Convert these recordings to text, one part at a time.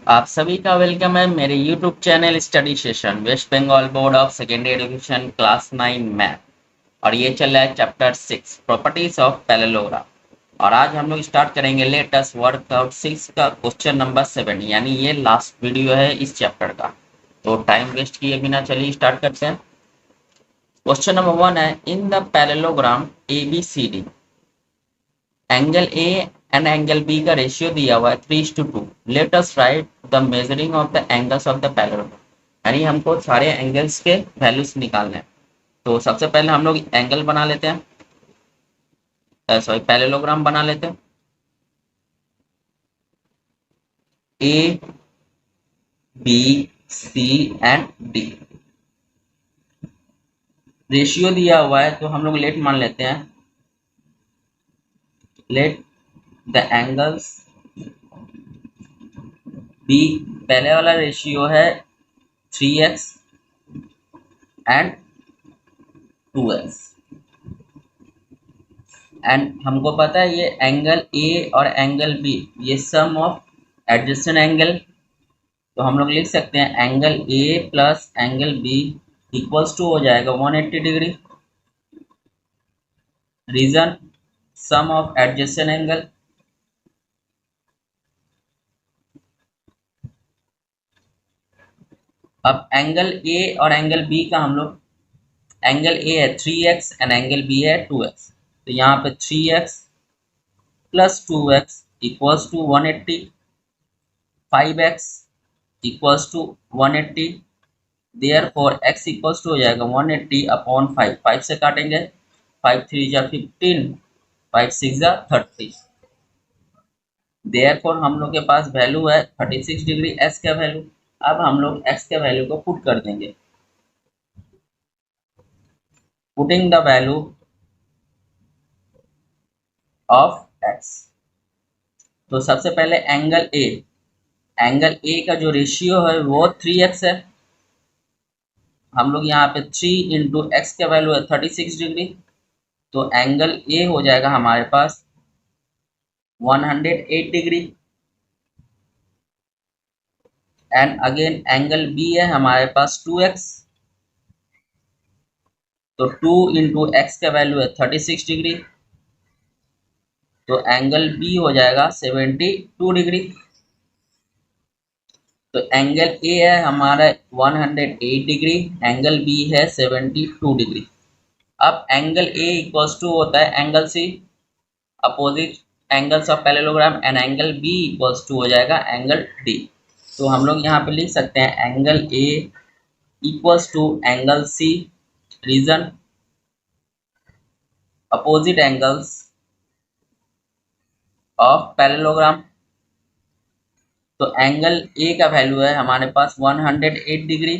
आप सभी का वेलकम है मेरे YouTube channel study session West Bengal board of secondary education class 9 math. और ये चल रहा है चैप्टर 6 प्रॉपर्टीज ऑफ पैरेललोग्राम। और आज हम लोग स्टार्ट करेंगे लेट अस वर्क आउट 6 का क्वेश्चन नंबर 7, यानी ये लास्ट वीडियो है इस चैप्टर का। तो टाइम वेस्ट किए बिना चलिए स्टार्ट करते हैं। क्वेश्चन नंबर 1 है, in the parallelogram ABCD angle A and angle B का रेशियो दिया हुआ है 3:2। Let us write the measuring of the angles of the parallelogram, यानी हमको सारे एंगल्स के वैल्यूज निकालने हैं। तो सबसे पहले हम लोग एंगल बना लेते हैं, सॉरी पैरेललोग्राम बना लेते हैं। A B C and D ratio दिया हुआ है, तो हम लोग लेट मान लेते हैं। लेट द एंगल्स बी, पहले वाला रेशियो है 3x एंड 2x, एंड हमको पता है ये एंगल ए और एंगल बी ये सम ऑफ एडजेसेंट एंगल। तो हम लोग लिख सकते हैं angle A plus angle B equals to हो जाएगा 180 degree. Reason, sum of adjacent angle. अब एंगल ए और एंगल बी का हम लोग, एंगल ए है 3x एंड एंगल बी है 2x, तो यहाँ पे 3x plus 2x equals to 180, 5x equals to 180। Therefore x equals to हो जाएगा 180 अपॉन 5, 5 से काटेंगे, 5 3 जा 15, 5 6 जा 30। देयरफॉर हम लोग के पास वैल्यू है 36 डिग्री x का वैल्यू। अब हम लोग x के वैल्यू को पुट कर देंगे। Putting the value of x, तो सबसे पहले एंगल ए का जो रेशियो है वो 3x है। हम लोग यहाँ पे 3 इंटू एक्स का वैल्यू है 36 डिग्री, तो एंगल ए हो जाएगा हमारे पास 108 degree. And again angle B है हमारे पास 2x, तो 2 इंटू एक्स का वैल्यू है 36 डिग्री, तो एंगल बी हो जाएगा 72 डिग्री। तो एंगल ए है हमारा 108 डिग्री, एंगल बी है 72 डिग्री। अब एंगल ए इक्वल्स टू होता है angle C, opposite angles of parallelogram, and angle B equals to हो जाएगा एंगल डी। तो हम लोग यहाँ पे लिख सकते हैं angle A equals to angle C. Reason, opposite angles of parallelogram. तो एंगल ए का वैल्यू है हमारे पास 108 डिग्री,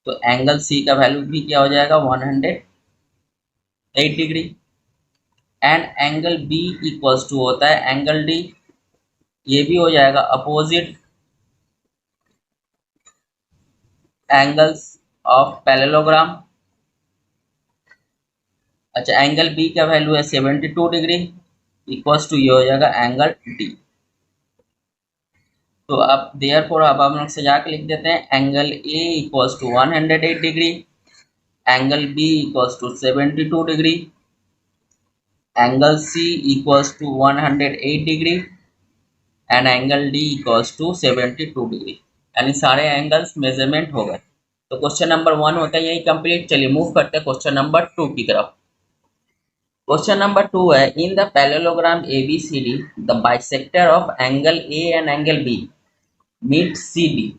तो एंगल सी का वैल्यू भी क्या हो जाएगा 108 degree. And angle B equals to होता है एंगल डी, ये भी हो जाएगा अपोजिट एंगल्स ऑफ पैरेललोग्राम। अच्छा, एंगल बी का वैल्यू है 72 डिग्री, इक्वल्स टू ये हो जाएगा एंगल डी। तो अब देयरफॉर अब हम लोग सजा के लिख देते हैं angle A equals to 108 degree, angle B equals to 72 degree, angle C equals to 108 degree, and angle D equals to 72 degree. यानी सारे एंगल्स मेजरमेंट हो गए। तो क्वेश्चन नंबर 1 होता है यही कंप्लीट। चलिए मूव करते हैं क्वेश्चन नंबर 2 की तरफ। क्वेश्चन नंबर 2 है, in the parallelogram ABCD the bisector of angle A and angle B meet CB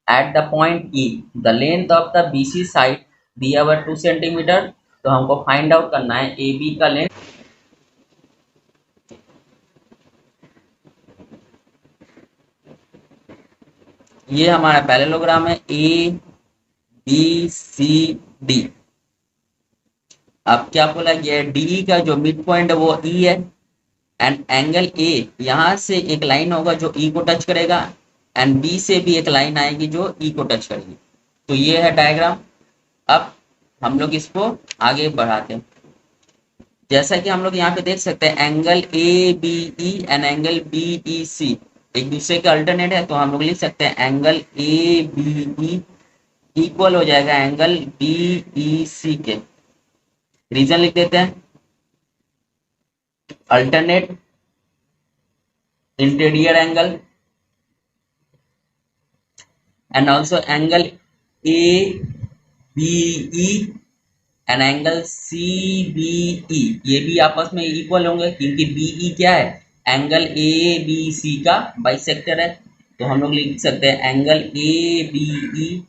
at the point E, the length of the BC side दिया हुआ 2 सेंटीमीटर। तो हमको फाइंड आउट करना है AB का लेंथ। ये हमारा पैरेललोग्राम है ABCD। अब क्या बोला गया है, DE का जो मिड पॉइंट है वो E है, एंड एंगल A यहाँ से एक लाइन होगा जो E को टच करेगा, एंड B से भी एक लाइन आएगी जो E को टच करेगी। तो ये है डायग्राम। अब हम लोग इसको आगे बढ़ाते हैं। जैसा कि हम लोग यहाँ पे देख सकते हैं angle ABE and angle BEC एक दूसरे के अल्टरनेट है, तो हम लोग लिख सकते हैं angle A B E equal हो जाएगा एंगल बी ई सी के। रीजन लिख देते हैं, alternate interior angle and also angle ABE and angle CBE, ये भी आपस में इक्वल होंगे क्योंकि BE क्या है, एंगल ABC का बाइसेक्टर है। तो हम लोग लिख सकते हैं angle ABE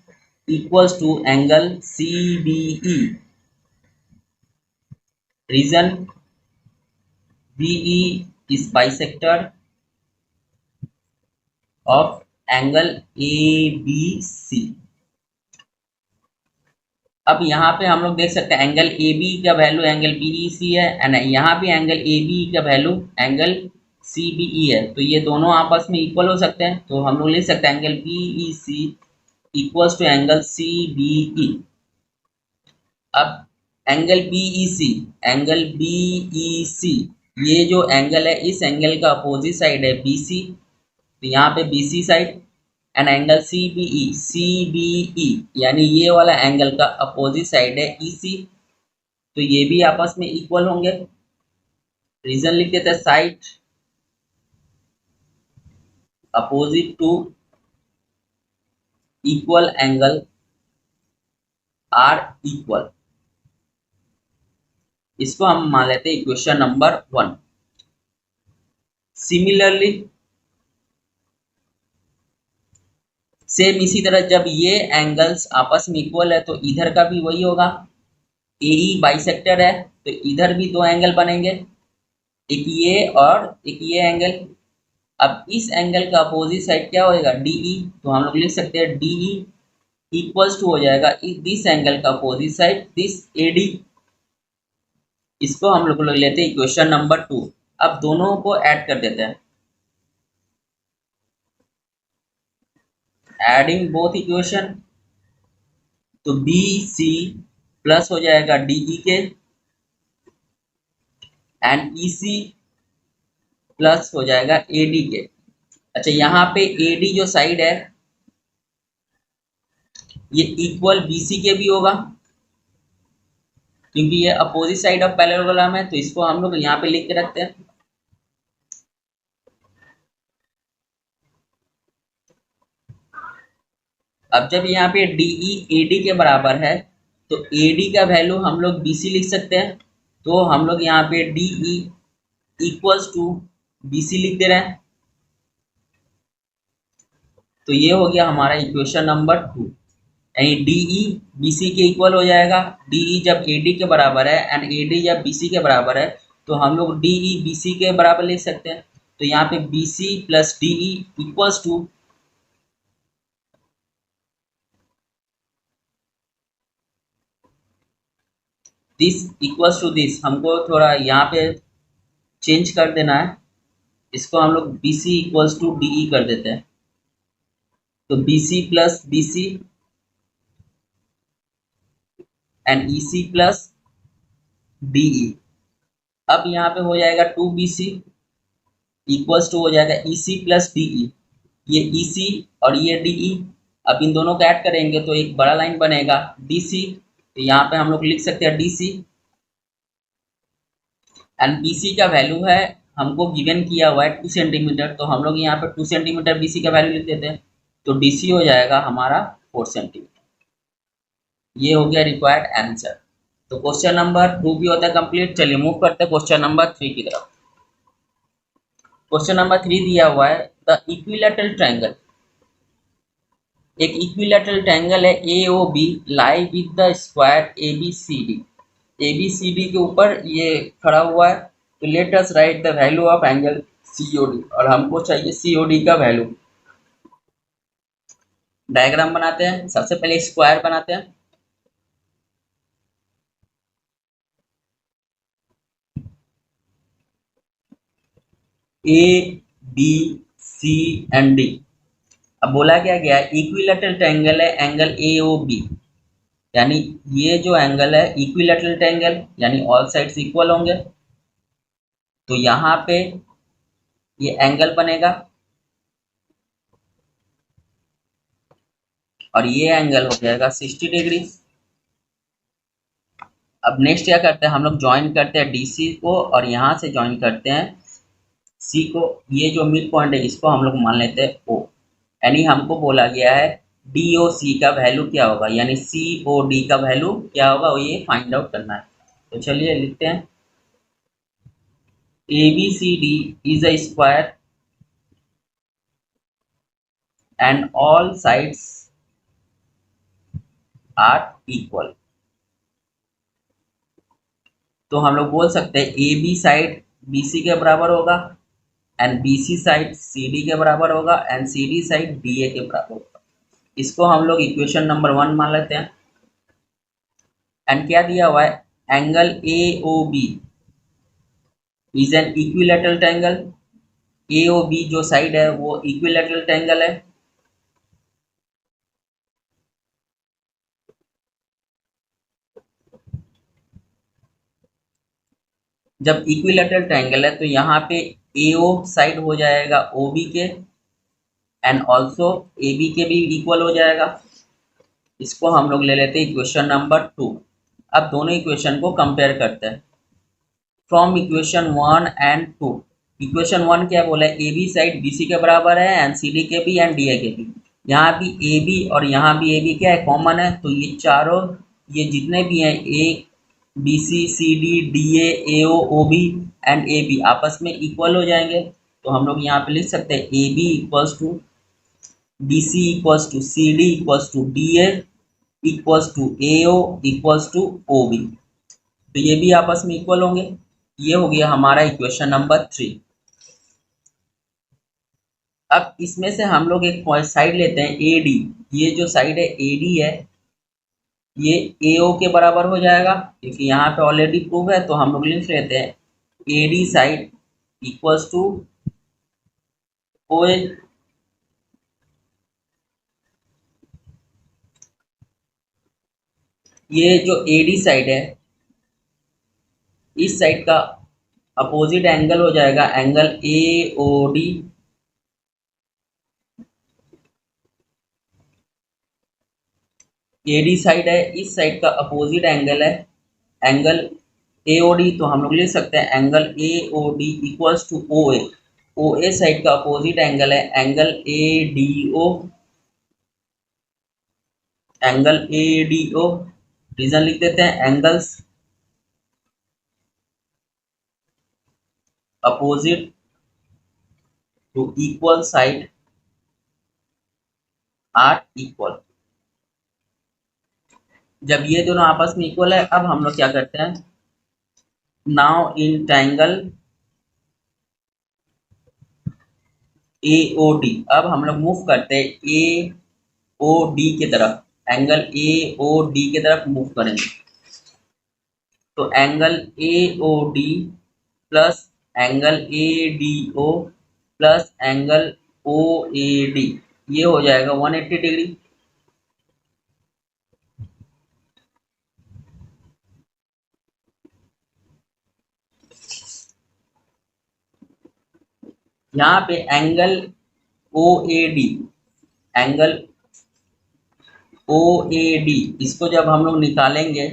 equals to angle CBE। Reason BE is bisector of angle ABC। अब यहाँ पे हम लोग देख सकते हैं एंगल ए बी का value angle B E C है एंड यहाँ भी एंगल ए बी का value angle C B E है, तो ये दोनों आपस में इक्वल हो सकते हैं। तो हम लोग लिख सकते हैं angle B E C equals to angle C B E. अब angle B E C, angle B E C, ये जो एंगल है इस एंगल का अपोजिट साइड है बी सी, तो यहाँ पे B C side and angle C B E, C B E यानी ये वाला एंगल का अपोजिट साइड है ई सी, तो ये भी आपस में इक्वल होंगे। रीजन लिख देते हैं side opposite to equal angle are equal. इसको हम मान लेते हैं इक्वेशन नंबर 1। सिमिलरली सेम इसी तरह जब ये एंगल्स आपस में इक्वल है तो इधर का भी वही होगा, ए ई बाइसेक्टर है तो इधर भी दो एंगल बनेंगे, एक ये और एक ये एंगल। अब इस एंगल का अपोजिट साइड क्या होएगा, डी ई, तो हम लोग लिख सकते हैं डी ई इक्वल्स टू हो जाएगा दिस एंगल का opposite side this A D. इसको हम लोग लेते हैं इक्वेशन नंबर 2। अब दोनों को ऐड कर देते हैं, एडिंग बोथ इक्वेशन, तो बी सी प्लस हो जाएगा डी ई के एंड ई सी प्लस हो जाएगा ए डी के। अच्छा यहाँ पे ए डी जो साइड है ये इक्वल बी सी के भी होगा क्योंकि ये अपोजिट साइड ऑफ पैरेललोग्राम है, तो इसको हम लोग यहाँ पे लिख के रखते हैं। अब जब यहाँ पे डी ई ए डी के बराबर है तो ए डी का वैल्यू हम लोग बी सी लिख सकते हैं, तो हम लोग यहाँ पे D E equals to B C लिख दे रहे हैं। तो ये हो गया हमारा इक्वेशन नंबर 2, यानी डी ई बी सी के इक्वल हो जाएगा। डी ई जब ए डी के बराबर है एंड ए डी जब बी सी के बराबर है तो हम लोग डी ई बी सी के बराबर लिख सकते हैं। तो यहाँ पे B C plus D E equals to this equals to this. हमको थोड़ा यहाँ पे चेंज कर देना है, इसको हम लोग B C equals to D E कर देते हैं। तो B C plus B C and E C plus D E. अब यहाँ पे हो जाएगा 2BC इक्वल्स टू हो जाएगा EC प्लस DE। ये EC और ये DE, अब इन दोनों को ऐड करेंगे तो एक बड़ा लाइन बनेगा DC, तो यहाँ पे हम लोग लिख सकते हैं DC एंड BC का वैल्यू है हमको गिवन किया हुआ है 2 सेंटीमीटर, तो हम लोग यहाँ पे 2 सेंटीमीटर BC का वैल्यू लिख देते हैं, तो DC हो जाएगा हमारा 4 सेंटीमीटर। ये हो गया रिक्वायर्ड आंसर। तो क्वेश्चन नंबर 2 भी होता है कंप्लीट। चलिए मूव करते हैं क्वेश्चन नंबर 3 की तरफ। क्वेश्चन नंबर 3 दिया हुआ है द इक्विलैटरल ट्रायंगल। एक इक्विलैटरल ट्रायंगल है AOB lie with the square ABCD। ABCD के ऊपर ये खड़ा हुआ है, तो late us write the value of angle COD, और हमको चाहिए COD का वैल्यू। डायग्राम बनाते हैं, सबसे पहले स्क्वायर बनाते हैं। A B C and D। अब बोला क्या गया, इक्विलैटरल ट्रायंगल है एंगल AOB, यानी ये जो एंगल है इक्विलैटरल ट्रायंगल यानी ऑल साइड्स इक्वल होंगे, तो यहाँ पे ये एंगल बनेगा और ये एंगल हो जाएगा 60 डिग्री। अब नेक्स्ट क्या करते हैं हम लोग, ज्वाइन करते हैं डीसी को और यहाँ से ज्वाइन करते हैं सी को। ये जो मिड पॉइंट है इसको हम लोग मान लेते हैं ओ, यानी हमको बोला गया है डी ओ सी का वैल्यू क्या होगा, यानी सी ओ डी का वैल्यू क्या होगा, वो ये फाइंड आउट करना है। तो चलिए लिखते हैं A B C D is a square and all sides are equal. तो हम लोग बोल सकते हैं A B side B C के बराबर होगा and B C side C D के बराबर होगा and C D side D A के बराबर होगा। इसको हम लोग इक्वेशन नंबर 1 मान लेते हैं। एंड क्या दिया हुआ है, angle A O B is an equilateral triangle. A O B जो साइड है वो इक्विलैटरल ट्रायंगल है। जब इक्विलैटरल ट्रायंगल है तो यहाँ पे ए ओ साइड हो जाएगा ओ बी के एंड ऑल्सो ए बी के भी इक्वल हो जाएगा। इसको हम लोग ले लेते हैं इक्वेशन नंबर 2। अब दोनों इक्वेशन को कंपेयर करते हैं फ्रॉम इक्वेशन 1 एंड 2। इक्वेशन 1 क्या बोला है, A B side B C के बराबर है एंड सी डी के भी एंड डी ए के भी। यहाँ भी ए बी और यहाँ भी ए बी क्या है, कॉमन है। तो ये चारों, ये जितने भी हैं A B C C D D A O B and A B आपस में इक्वल हो जाएंगे। तो हम लोग यहाँ पे लिख सकते हैं A B equals to B C equals to C D equals to D A equals to A O equals to O B. तो ये भी आपस में इक्वल होंगे। ये हो गया हमारा इक्वेशन नंबर 3। अब इसमें से हम लोग एक साइड लेते हैं ए डी। ये जो साइड है ए डी है ये ए ओ के बराबर हो जाएगा, क्योंकि यहाँ पे ऑलरेडी प्रूव है। तो हम लोग लिख लेते हैं A D side equals to O A. ये जो ए डी साइड है इस साइड का अपोजिट एंगल हो जाएगा angle A O D. A D side है, इस साइड का अपोजिट एंगल है एंगल ए ओ डी। तो हम लोग लिख सकते हैं angle A O D equals to O A. O A side का अपोजिट एंगल है angle A D O. Angle A D O reason लिख देते हैं, angles opposite to equal side are equal. जब ये दोनों आपस में इक्वल है, अब हम लोग क्या करते हैं, now in triangle A O D. अब हम लोग मूव करते हैं ए ओ डी की तरफ। एंगल ए ओ डी की तरफ मूव करेंगे। तो angle A O D plus angle A D O plus angle O A D, ये हो जाएगा 180 डिग्री। यहाँ पे angle O A D, angle O A D, इसको जब हम लोग निकालेंगे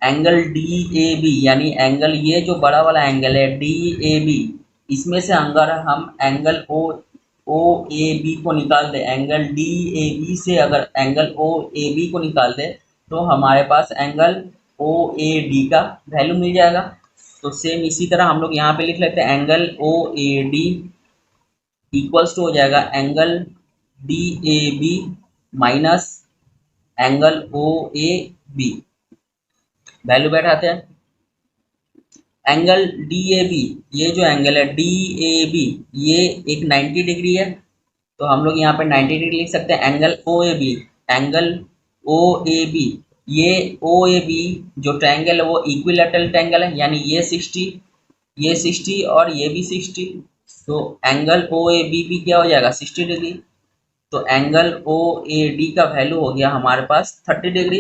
एंगल डी ए बी, यानी एंगल ये जो बड़ा वाला एंगल है डी ए बी, इसमें से अगर हम एंगल ओ ए बी को निकाल दें, एंगल डी ए बी से अगर एंगल ओ ए बी को निकाल दें तो हमारे पास एंगल ओ ए डी का वैल्यू मिल जाएगा। तो सेम इसी तरह हम लोग यहाँ पे लिख लेते हैं angle O A D equals to हो जाएगा angle D A B minus angle O A B. Value बैठाते हैं एंगल डी ए बी, ये जो एंगल है डी ए बी ये एक 90 डिग्री है। तो हम लोग यहाँ पे 90 डिग्री लिख सकते हैं। Angle O A B, angle O A B, ये ओ ए बी जो ट्रायंगल है वो इक्विलैटरल ट्रायंगल है, यानी ये 60 और ये भी 60। तो एंगल ओ ए बी भी क्या हो जाएगा 60 डिग्री। तो एंगल ओ ए डी का वैल्यू हो गया हमारे पास 30 degree.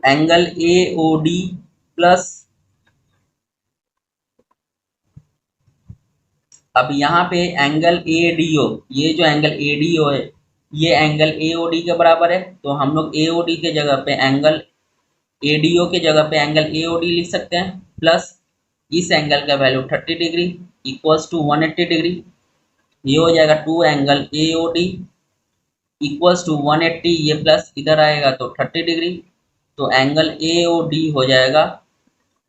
Angle A O D plus अब यहाँ पे एंगल ADO, ये जो एंगल ADO है ये एंगल AOD के बराबर है, तो हम लोग AOD के जगह पे एंगल ADO के जगह पे एंगल AOD लिख सकते हैं, प्लस इस एंगल का value 30 degree equals to 180 degree. ये हो जाएगा 2 एंगल AOD इक्वल्स टू 180, ये प्लस इधर आएगा तो 30 डिग्री, तो एंगल AOD हो जाएगा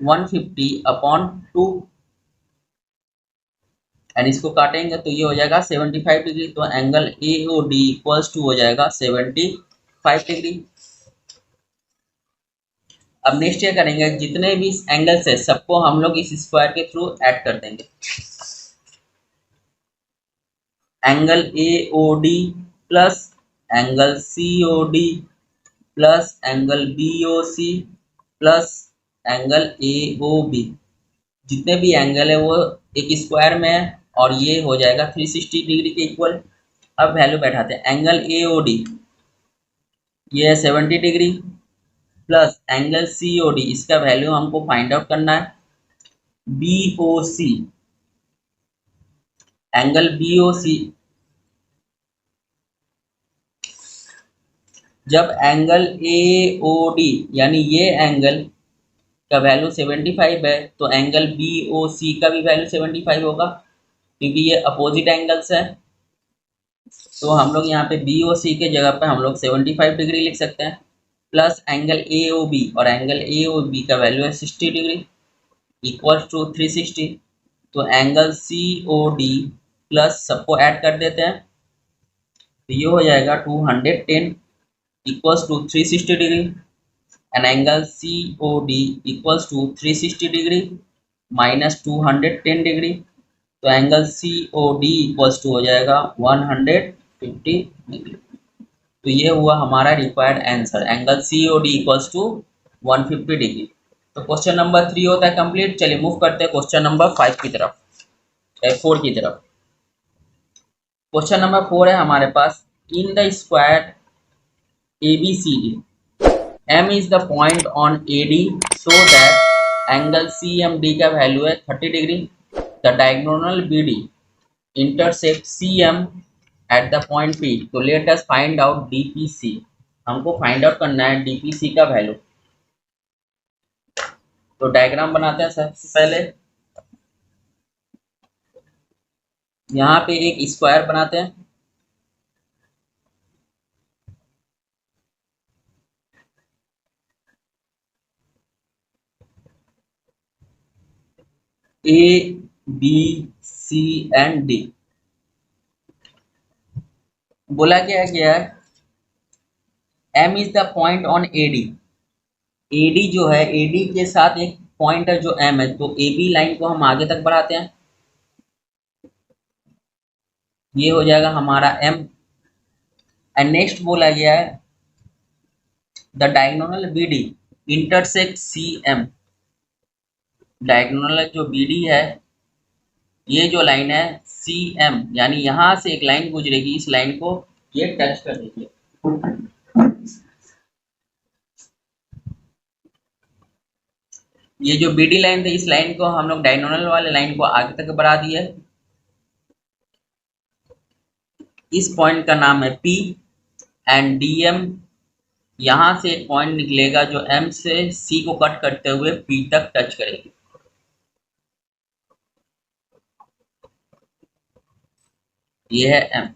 150/2 एंड इसको काटेंगे तो ये हो जाएगा 75 डिग्री, तो एंगल AOD इक्वल्स टू हो जाएगा 75 डिग्री। अब नेक्स्ट ये करेंगे, जितने भी एंगल्स है सबको हम लोग इस स्क्वायर के थ्रू ऐड कर देंगे। Angle AOD plus angle COD plus angle BOC plus angle AOB, जितने भी एंगल है वो एक स्क्वायर में है और ये हो जाएगा 360 डिग्री के इक्वल। अब वैल्यू बैठाते हैं, एंगल AOD ये है 70 डिग्री प्लस एंगल COD, इसका वैल्यू हमको फाइंड आउट करना है। BOC, एंगल BOC, जब एंगल AOD यानी ये एंगल का वैल्यू 75 है तो एंगल BOC का भी वैल्यू 75 होगा, क्योंकि ये अपोजिट एंगल्स है। तो हम लोग यहाँ पे BOC के जगह पे हम लोग 75 डिग्री लिख सकते हैं, प्लस एंगल AOB, और एंगल AOB का वैल्यू है 60 डिग्री इक्वल टू 360, तो एंगल COD प्लस सबको ऐड कर देते हैं, तो ये हो जाएगा 210 equals to 360 degree and angle COD equals to 360 degree minus 210 degree, तो एंगल COD इक्वल्स टू हो जाएगा 150 डिग्री। तो ये हुआ हमारा required answer, angle COD equals to 150 degree. तो क्वेश्चन नंबर 3 होता है कंप्लीट। चलिए मूव करते हैं क्वेश्चन नंबर 5 की तरफ, 4 की तरफ। क्वेश्चन नंबर 4 है हमारे पास, in the square ABCD M is the point on AD so that angle CMD का वैल्यू है 30 degree. The diagonal BD intersect CM at the point P, तो let us find out DPC, हमको find out करना है DPC का value. तो diagram बनाते हैं सबसे पहले, यहाँ पे एक स्क्वायर बनाते हैं, A B C and D। बोला क्या गया है, M is the point on AD, AD जो है AD के साथ एक पॉइंट है जो M है, तो AB लाइन को हम आगे तक बढ़ाते हैं, ये हो जाएगा हमारा M। एंड नेक्स्ट बोला गया है the diagonal BD intersect CM, diagonal जो BD है ये जो लाइन है CM, यानी यहां से एक लाइन गुजरेगी, इस लाइन को ये टच कर देगी। ये जो BD लाइन थी इस लाइन को हम लोग डायगोनल वाले लाइन को आगे तक बढ़ा दिए। इस पॉइंट का नाम है P एंड DM, यहां से एक पॉइंट निकलेगा जो M से C को कट करते हुए P तक टच करेगी। ये है M।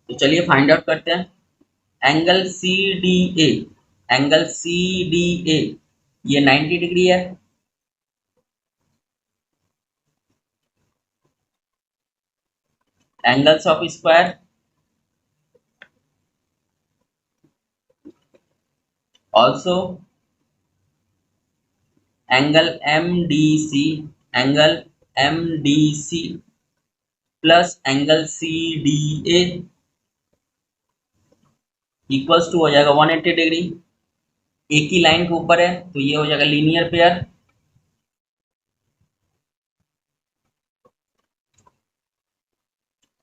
तो चलिए फाइंड आउट करते हैं, एंगल CDA, एंगल CDA ये 90 डिग्री है, angles of square also angle MDC, angle MDC plus angle CDA equals to हो जाएगा 180 डिग्री। एक ही लाइन के ऊपर है तो ये हो जाएगा लीनियर पेयर,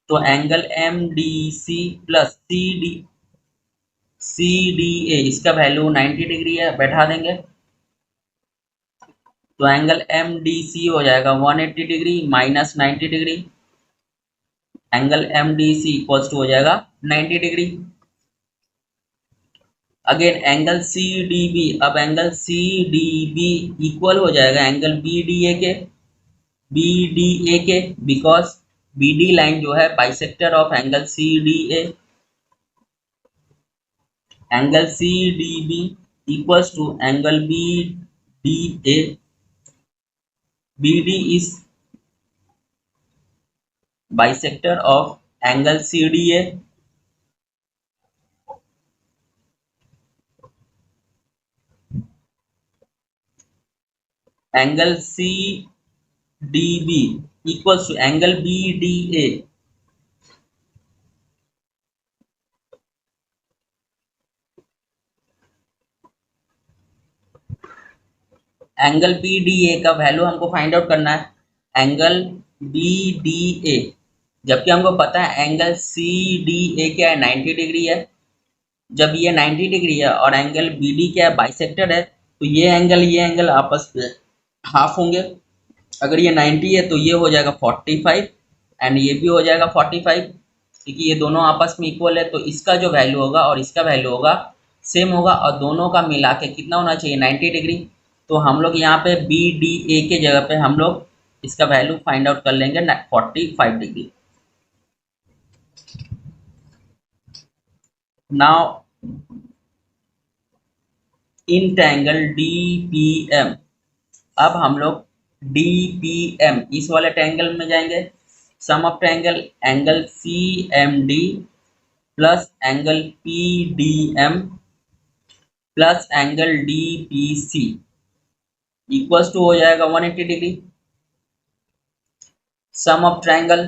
तो एंगल MDC प्लस CDA इसका वैल्यू 90 डिग्री है, बैठा देंगे। तो एंगल एम डी सी हो जाएगा 180 degree minus 90 degree. Angle M D C equals to हो जाएगा 90 degree. Again angle C D B, अब angle C D B equal हो जाएगा एंगल बी डी ए के, बी डी ए के, बिकॉज बी डी लाइन जो है bisector of angle C D A. Angle C D B equals to angle B D A. B D is bisector of angle C D A. Angle C D B equals to angle B D A. Angle B D A का value हमको find out करना है, angle B D ए, जबकि हमको पता है angle C D ए क्या है, 90 डिग्री है। जब ये 90 डिग्री है और एंगल बी डी क्या है, बाइसेक्टर है, तो ये एंगल आपस में हाफ होंगे। अगर ये 90 है तो ये हो जाएगा 45 एंड ये भी हो जाएगा 45, क्योंकि ये दोनों आपस में इक्वल है। तो इसका जो वैल्यू होगा और इसका वैल्यू होगा सेम होगा, और दोनों का मिला के कितना होना चाहिए, 90 डिग्री। तो हम लोग यहाँ पे बी डी ए के जगह पे हम लोग इसका वैल्यू फाइंड आउट कर लेंगे 45 degree. Now in triangle D P M, अब हम लोग डी पी एम इस वाले ट्रायंगल में जाएंगे। Sum of triangle angle C M D plus angle P D M plus angle D P C equals to हो जाएगा 180 डिग्री। सम ऑफ ट्रायंगल,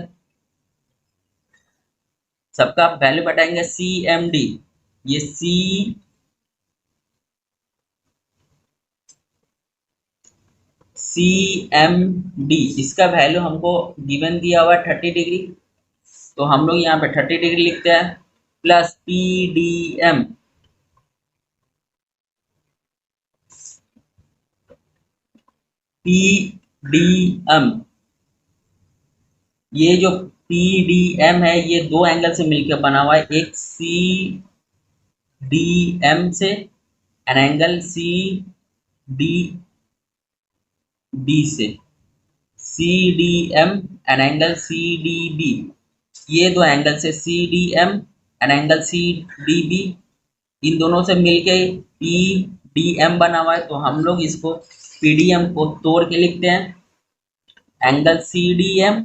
सबका वैल्यू बताएंगे, सी एम डी, ये C M D, इसका value हमको given दिया हुआ है 30 डिग्री, तो हम लोग यहाँ पे 30 डिग्री लिखते हैं। Plus P D M, P D M, ये जो पी डी एम है ये दो एंगल से मिलकर बना हुआ है, एक सी डी एम से and angle C D B से, C D M and angle C D B, ये दो एंगल से C D M and angle C D B, इन दोनों से मिलके पी डी एम बना हुआ है। तो हम लोग इसको पी डी एम को तोड़ के लिखते हैं, angle C D M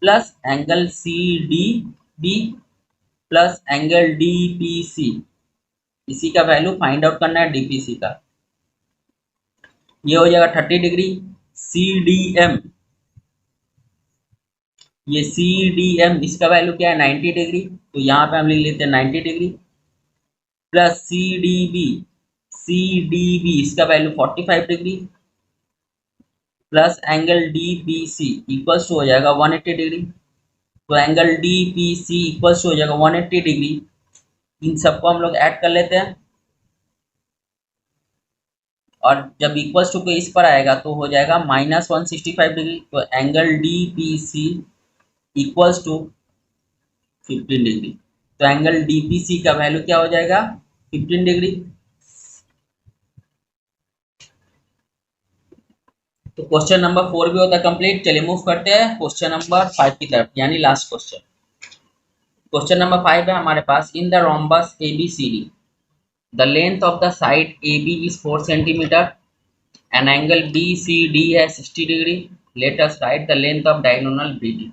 plus angle C D B plus angle D P C, इसी का वैल्यू फाइंड आउट करना है डीपीसी का। ये हो जाएगा 30 डिग्री। सी डी एम, ये सी डी एम इसका वैल्यू क्या है, 90 डिग्री, तो यहाँ पे हम लिख लेते हैं 90 degree plus C D B, C D B इसका value 45 degree plus angle D P C equals to हो जाएगा 180 डिग्री। तो angle D P C equals to हो जाएगा 180 डिग्री। इन सबको हम लोग ऐड कर लेते हैं और जब इक्वल्स टू के इस पर आएगा तो हो जाएगा -165 डिग्री। तो angle D P C equals to 15 degree. तो एंगल डी पी सी का वैल्यू क्या हो जाएगा, 15 डिग्री। तो क्वेश्चन नंबर 4 भी होता है कंप्लीट। चलिए मूव करते हैं क्वेश्चन नंबर 5 की तरफ, यानी लास्ट क्वेश्चन। क्वेश्चन नंबर 5 है हमारे पास, in the rhombus A B C D the length of the side A B is 4 centimetre and angle B C D है 60 degree. Let us write the length of diagonal B D.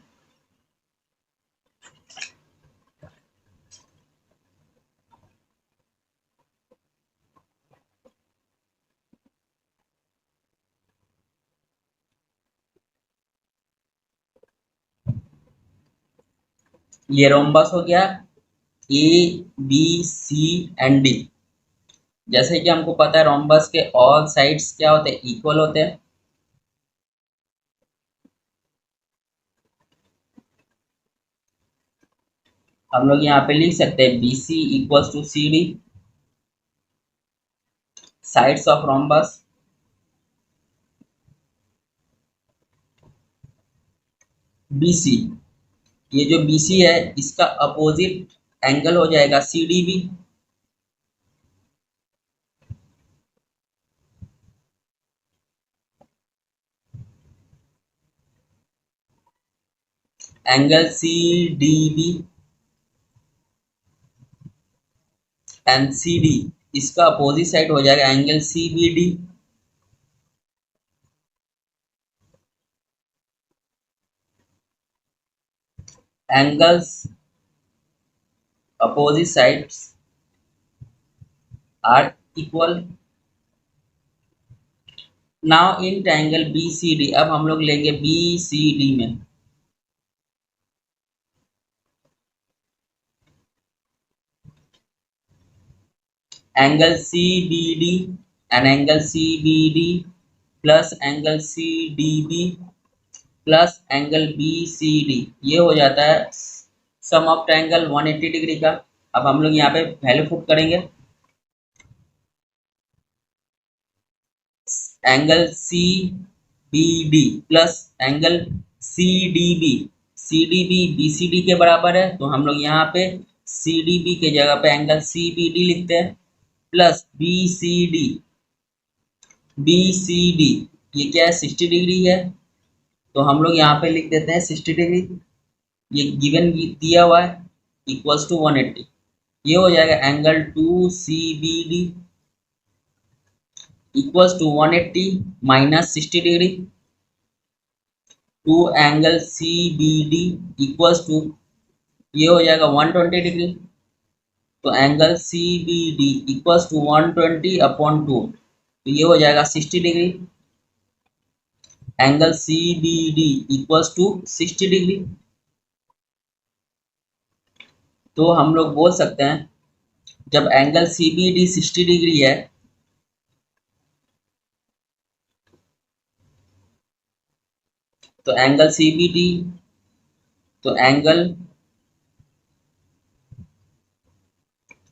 ये rhombus हो गया A B C and D. जैसे कि हमको पता है rhombus के ऑल साइड्स क्या होते हैं, इक्वल होते हैं। हम लोग यहाँ पे लिख सकते हैं B C equals to C D, sides of rhombus BC, ये जो BC है इसका अपोजिट एंगल हो जाएगा CDB। Angle CDB and CD, इसका अपोजिट साइड हो जाएगा angle CBD। Angles opposite sides are equal. Now in triangle BCD, अब हम लोग लेंगे BCD में angle CBD and angle CBD plus angle CDB plus angle BCD, ये हो जाता है सम ऑफ ट्रायंगल 180 डिग्री का। अब हम लोग यहाँ पे वैल्यू पुट करेंगे, angle CBD plus angle CDB, CDB BCD के बराबर है, तो हम लोग यहाँ पे CDB के जगह पे एंगल CBD लिखते हैं प्लस BCD, ये क्या है 60 डिग्री है, तो हम लोग यहाँ पे लिख देते हैं 60 डिग्री, ये गिवन दिया हुआ है इक्वल्स टू 180। ये हो जाएगा angle 2CBD equals to 180 minus 60 degree, two angle CBD equals to, ये हो जाएगा 120 डिग्री, तो angle CBD equals to 120 upon 2, तो ये हो जाएगा 60 degree. Angle CBD equals to 60 degree, तो हम लोग बोल सकते हैं जब एंगल CBD 60 डिग्री है तो एंगल CBD, तो एंगल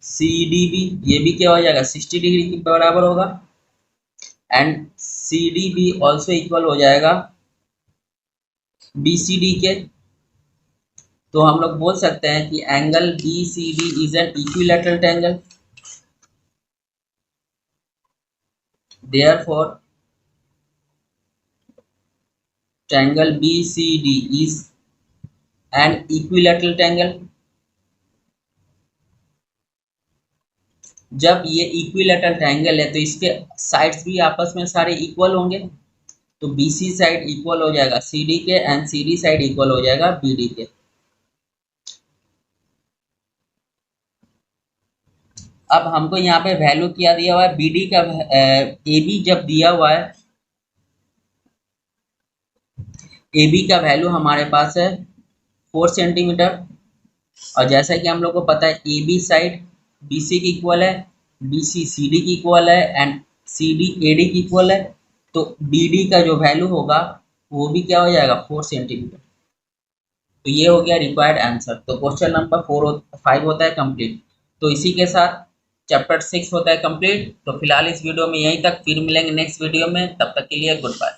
CDB ये भी क्या हो जाएगा 60 डिग्री के बराबर होगा, एंड CDB ऑल्सो इक्वल हो जाएगा BCD के। तो हम लोग बोल सकते हैं कि angle BCD is an equilateral triangle, therefore triangle BCD is an equilateral triangle. जब ये इक्विलैटरल ट्रायंगल है तो इसके साइड्स भी आपस में सारे इक्वल होंगे, तो BC साइड इक्वल हो जाएगा CD के एंड CD साइड इक्वल हो जाएगा BD के। अब हमको यहाँ पे वैल्यू क्या दिया हुआ है BD का, AB जब दिया हुआ है, AB का वैल्यू हमारे पास है 4 सेंटीमीटर, और जैसा कि हम लोग को पता है AB साइड BC की इक्वल है, BC CD की इक्वल है एंड CD AD की इक्वल है, तो BD का जो वैल्यू होगा वो भी क्या हो जाएगा 4 सेंटीमीटर। तो ये हो गया रिक्वायर्ड आंसर। तो क्वेश्चन नंबर 5 होता है कंप्लीट। तो इसी के साथ चैप्टर 6 होता है कंप्लीट। तो फिलहाल इस वीडियो में यहीं तक, फिर मिलेंगे नेक्स्ट वीडियो में, तब तक के लिए गुड बाय।